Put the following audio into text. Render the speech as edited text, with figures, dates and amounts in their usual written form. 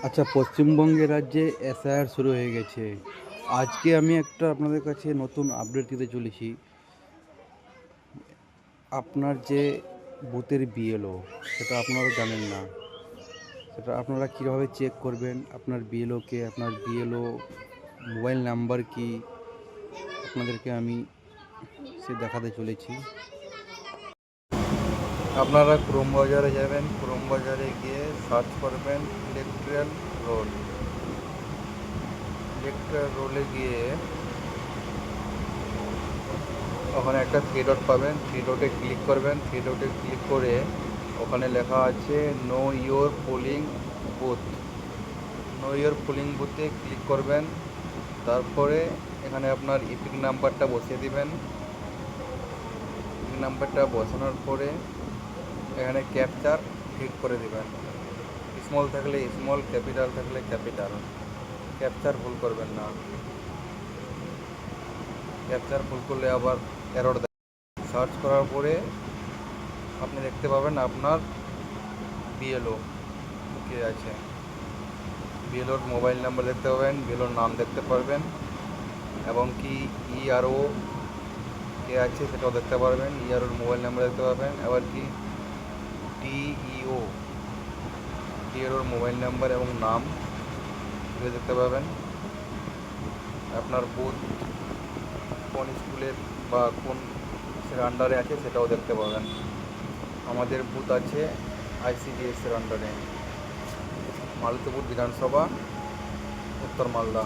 আচ্ছা, পশ্চিমবঙ্গে রাজ্যে এসআইআর শুরু হয়ে গেছে। আজকে আমি একটা আপনাদের কাছে নতুন আপডেট দিতে চলেছি। আপনার যে বুথের বিএলও, সেটা আপনারা জানেন না। সেটা আপনারা কীভাবে চেক করবেন আপনার বিএলওকে, আপনার বিএলও মোবাইল নাম্বার কি, আপনাদেরকে আমি সে দেখাতে চলেছি। আপনারা ক্রোম বাজারে যাবেন, ক্রোম বাজারে গিয়ে সার্চ করবেন ইলেকট্রাল রোল। ইলেকট্রাল রোলে গিয়ে ওখানে একটা থ্রি ডট পাবেন, থ্রি ডটে ক্লিক করবেন। থ্রি ডটে ক্লিক করে ওখানে লেখা আছে know your polling booth. Know your polling বুথে ক্লিক করবেন। তারপরে এখানে আপনার ইপিক নাম্বারটা বসিয়ে দিবেন। ইপিক নাম্বারটা বসানোর পরে এখানে ক্যাপচার ক্লিক করে দিবেন। স্মল থাকলে স্মল, ক্যাপিটাল থাকলে ক্যাপিটাল। ক্যাপচার ভুল করবেন না। ক্যাপচার ভুল করলে আবার এরর দেয়। সার্চ করার পরে আপনি দেখতে পাবেন আপনার বিএলও কে আছে। বিএলওর মোবাইল নাম্বার দেখতে পাবেন, বিএলওর নাম দেখতে পারবেন, এবং কি ইআরও কে আছে সেটাও দেখতে পারবেন। ইআরওর মোবাইল নাম্বার দেখতে পাবেন, আবার কি ডিইও ডিআরওর মোবাইল নাম্বার এবং নাম দেখতে পাবেন। আপনার বুথ কোন স্কুলের বা কোন আন্ডারে আছে সেটাও দেখতে পাবেন। আমাদের বুথ আছে আইসিডিএসের আন্ডারে, মালতীপুর বিধানসভা, উত্তর মালদা।